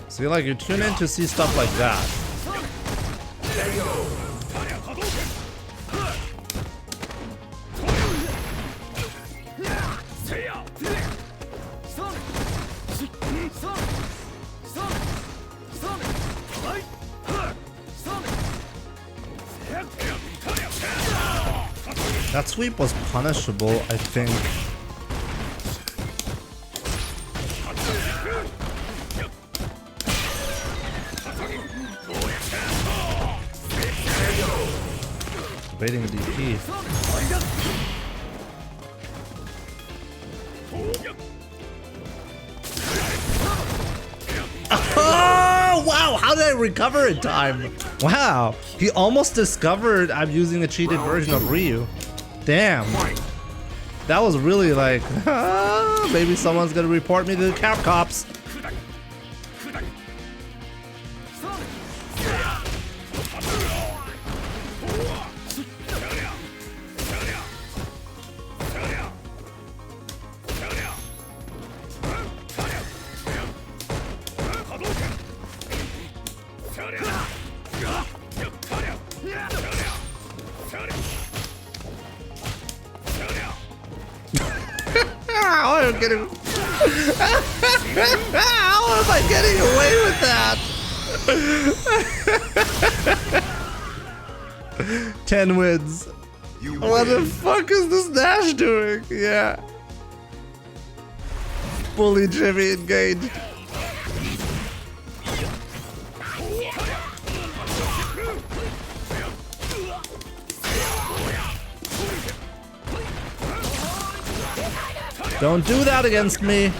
See, like, you tune in to see stuff like that. That sweep was punishable, I think. Debating a DP. Oh, wow, how did I recover in time? Wow, he almost discovered I'm using a cheated version of Ryu. Damn. That was really like, maybe someone's gonna report me to the Cap Cops. How am I getting? How am I getting away with that? 10 wins. What the fuck is this Nash doing? Yeah. Fully Jimmy engaged. Don't do that against me.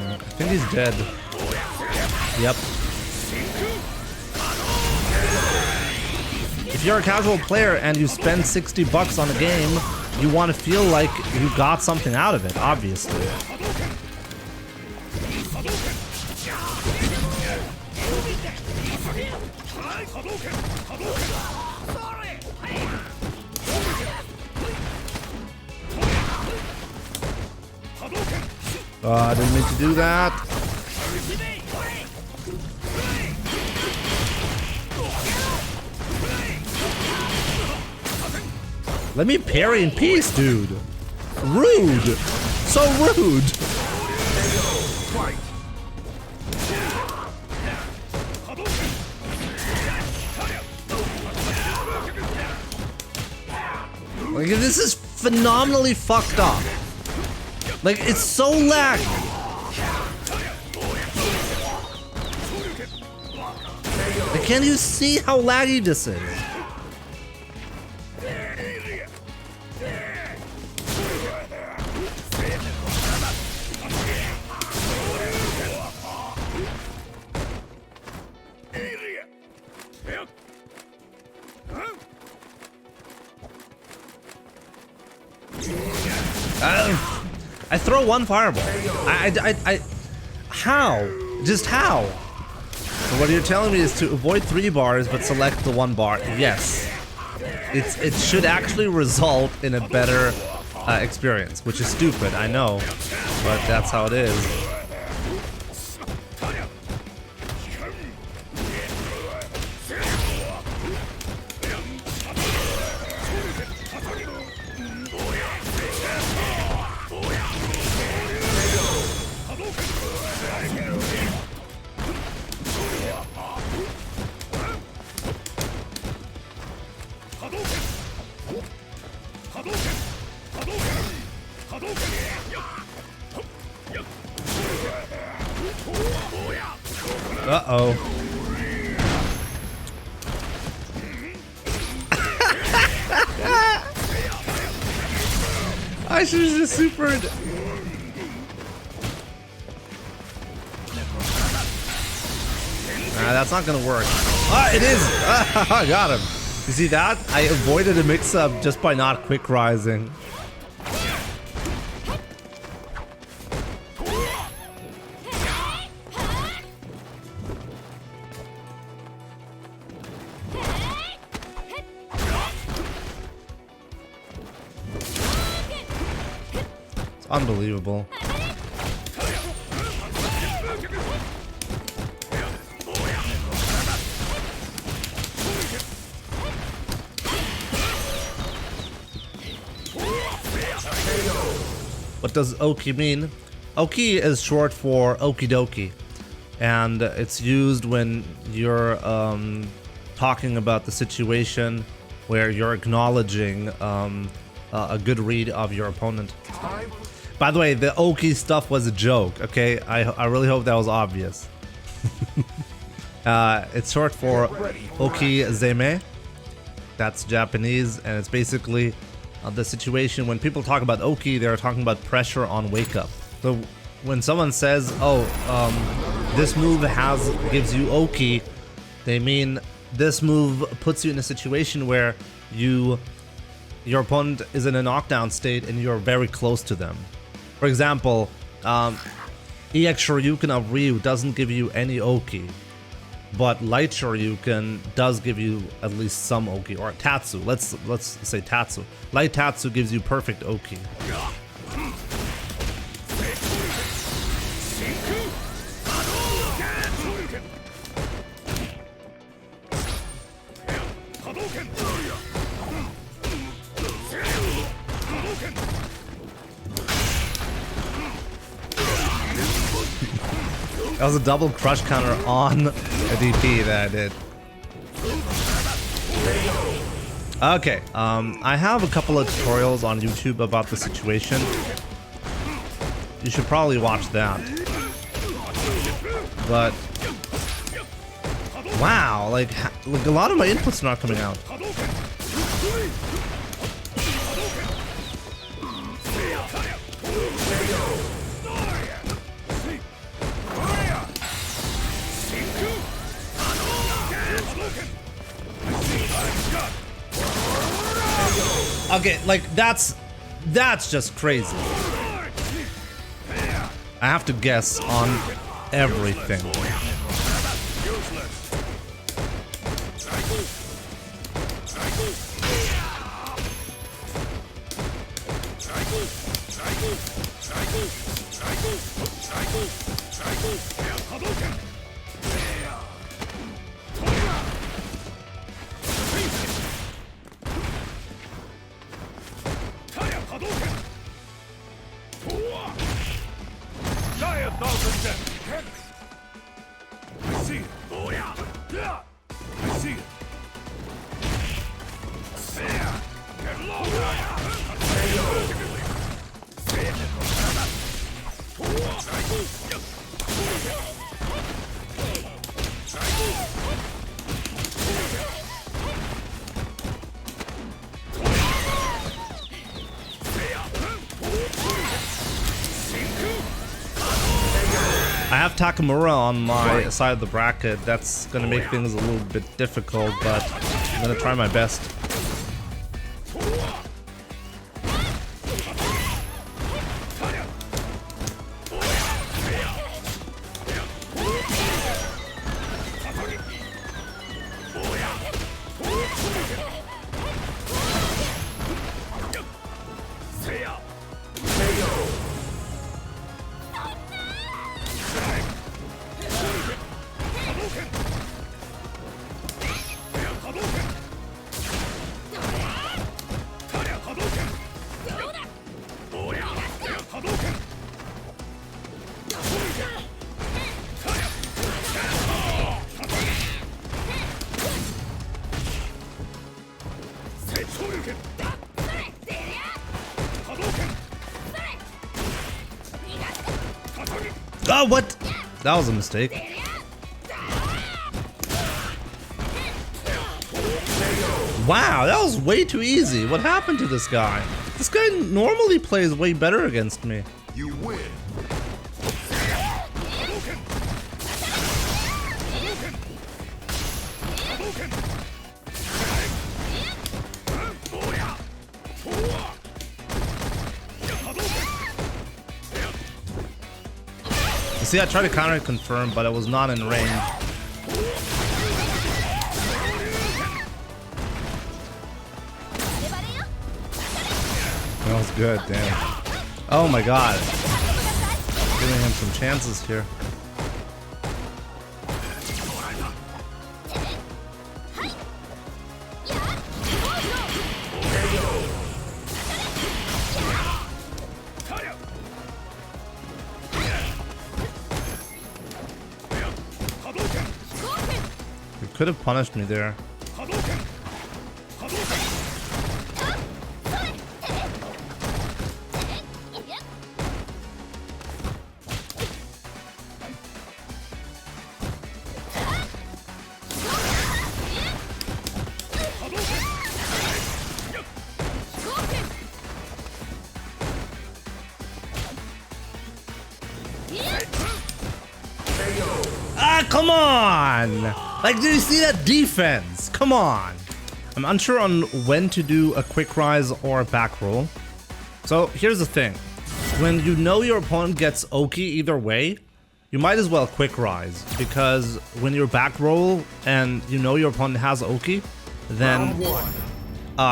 I think he's dead. Yep. If you're a casual player and you spend 60 bucks on a game, you want to feel like you got something out of it, obviously. Oh, I didn't mean to do that. Let me parry in peace, dude. Rude. So rude. Like, this is phenomenally fucked up. Like, it's so laggy. Like, can't you see how laggy this is? I throw one fireball. How? Just how? So what you're telling me is to avoid 3 bars but select the 1 bar. Yes. It should actually result in a better experience, which is stupid, I know, but that's how it is. Uh-oh. I should have just supered. That's not gonna work. Ah, it is! I got him. You see that? I avoided a mix-up just by not quick rising. It's unbelievable. What does Oki mean? Oki is short for okie dokie, and it's used when you're talking about the situation where you're acknowledging a good read of your opponent. By the way, the Oki stuff was a joke, okay? I really hope that was obvious. It's short for Oki Zeme. That's Japanese, and it's basically the situation when people talk about Oki, they're talking about pressure on wake up. So when someone says, oh, this move gives you Oki, they mean this move puts you in a situation where your opponent is in a knockdown state and you're very close to them. For example, EX Shoryuken of Ryu doesn't give you any Oki, but Light Shoryuken does give you at least some Oki, or Tatsu. Let's say Tatsu. Light Tatsu gives you perfect Oki. That was a double crush counter on a DP that I did. Okay, I have a couple of tutorials on YouTube about the situation. You should probably watch that. But wow, like a lot of my inputs are not coming out. Okay, like that's just crazy. I have to guess on everything. I have Takamura on my side of the bracket. That's gonna make things a little bit difficult, but I'm gonna try my best. Oh, what? That was a mistake. Wow, that was way too easy. What happened to this guy? This guy normally plays way better against me. You win. See, I tried to counter confirm, but it was not in range. That was good, damn. Oh my god. Giving him some chances here. You could have punished me there. Ah, come on! Like, did you see that defense? Come on! I'm unsure on when to do a quick rise or a back roll. So here's the thing. When you know your opponent gets Oki either way, you might as well quick rise, because when you're back roll and you know your opponent has Oki, then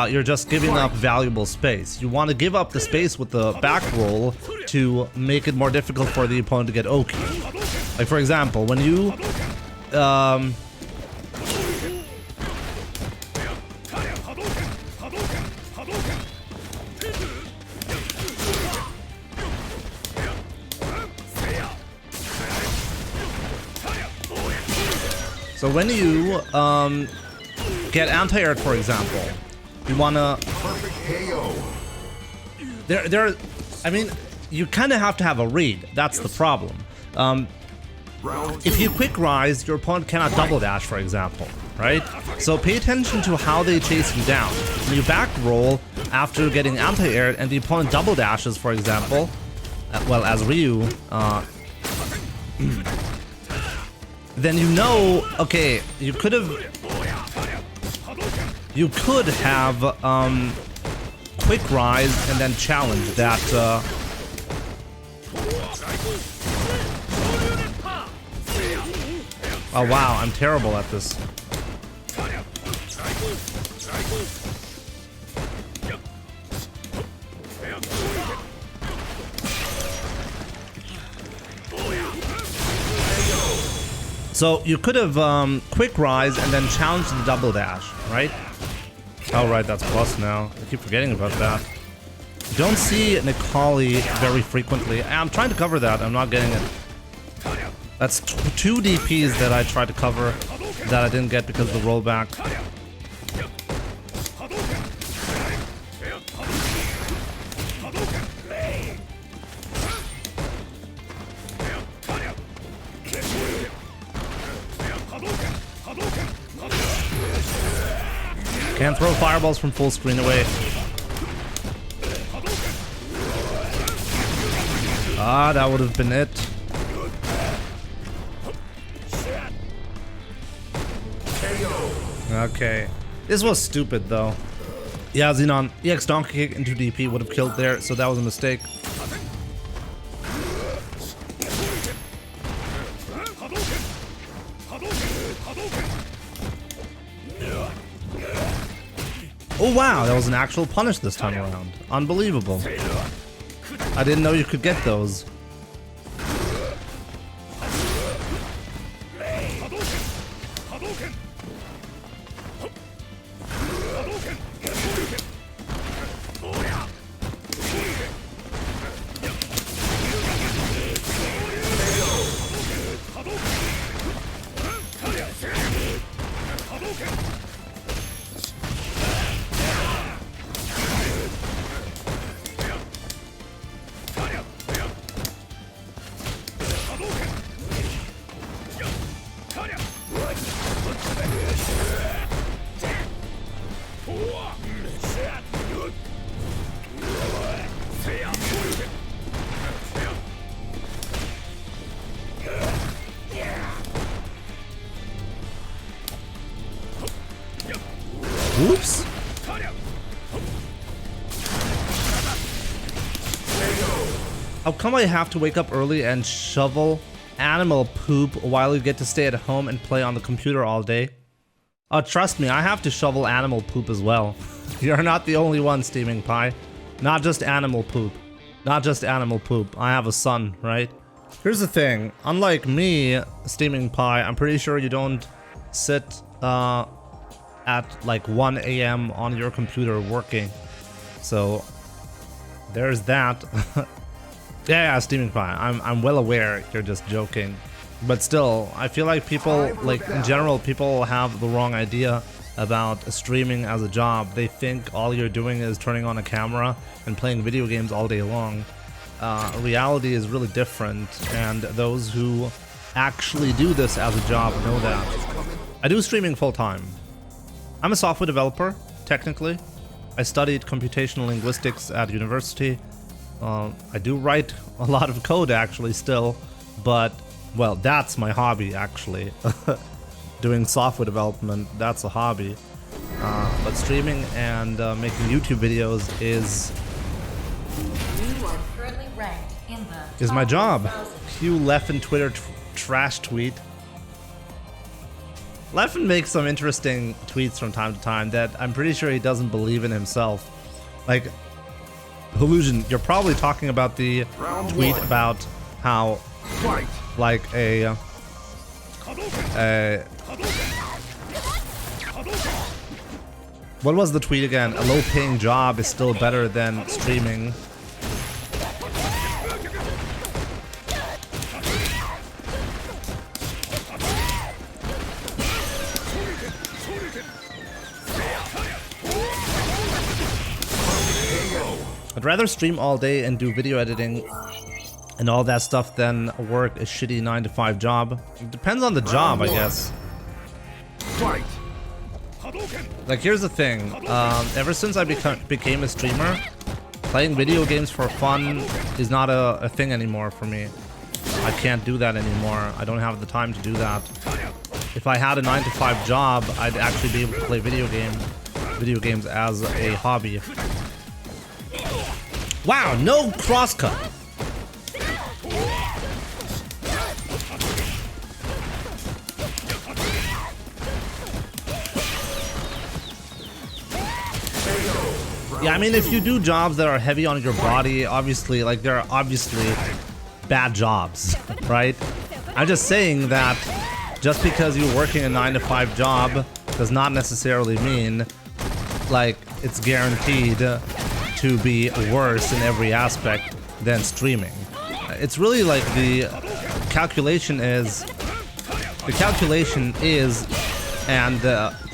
you're just giving up valuable space. You want to give up the space with the back roll to make it more difficult for the opponent to get Oki. Like, for example, when you so when you get anti-air, for example, you wanna I mean, you kind of have to have a read. That's the problem. If you quick rise, your opponent cannot double dash, for example, right? So pay attention to how they chase you down. When you back roll after getting anti-air and the opponent double dashes, for example, well, as Ryu, then you know, okay, you could have quick rise and then challenge that. Oh wow, I'm terrible at this. So you could have quick rise and then challenge the double dash, right? Oh right, that's plus now. I keep forgetting about that. You don't see Nikali very frequently. I'm trying to cover that, I'm not getting it. That's two DPs that I tried to cover that I didn't get because of the rollback. Can't throw fireballs from full screen away. Ah, that would have been it. Okay. This was stupid though. Yeah, Xenon. EX Donkey Kick into DP would have killed there, so that was a mistake. Oh wow, that was an actual punish this time around. Unbelievable. I didn't know you could get those. Whoops. How come I have to wake up early and shovel animal poop while you get to stay at home and play on the computer all day? Oh, trust me, I have to shovel animal poop as well. You're not the only one, Steaming Pie. Not just animal poop. Not just animal poop. I have a son, right? Here's the thing. Unlike me, Steaming Pie, I'm pretty sure you don't sit at like 1 a.m. on your computer working. So there's that. Yeah, Steaming Pie. I'm well aware you're just joking. But still, I feel like people, like in general, people have the wrong idea about streaming as a job. They think all you're doing is turning on a camera and playing video games all day long. Reality is really different, and those who actually do this as a job know that. I do streaming full-time. I'm a software developer, technically. I studied computational linguistics at university. I do write a lot of code actually still, but well, that's my hobby actually. Doing software development, that's a hobby. But streaming and making YouTube videos is my job. Cue Leffen Twitter trash tweet. Leffen makes some interesting tweets from time to time that I'm pretty sure he doesn't believe in himself. Like, Illusion, you're probably talking about the tweet about how, like, what was the tweet again? A low-paying job is still better than streaming. I'd rather stream all day and do video editing and all that stuff than work a shitty 9-to-5 job. It depends on the job, I guess. Like, here's the thing. Ever since I became a streamer, playing video games for fun is not a thing anymore for me. I can't do that anymore. I don't have the time to do that. If I had a 9-to-5 job, I'd actually be able to play video games as a hobby. Wow, no crosscut. Yeah, I mean, if you do jobs that are heavy on your body, obviously, like, there are obviously bad jobs, right? I'm just saying that just because you're working a 9-to-5 job does not necessarily mean, like, it's guaranteed to be worse in every aspect than streaming. It's really like the calculation is, and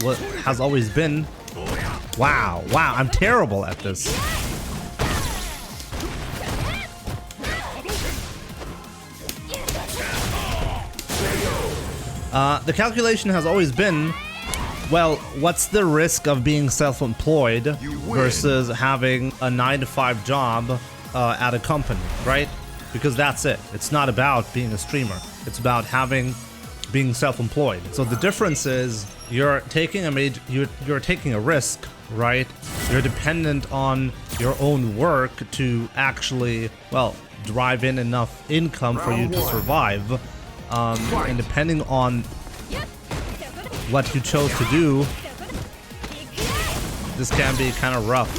what has always been. Wow, I'm terrible at this. The calculation has always been, well, what's the risk of being self-employed versus having a 9-to-5 job at a company, right? Because that's it. It's not about being a streamer. It's about being self-employed. So the difference is you're taking a risk, right? You're dependent on your own work to actually, well, drive in enough income for you to survive. And depending on what you chose to do, this can be kind of rough.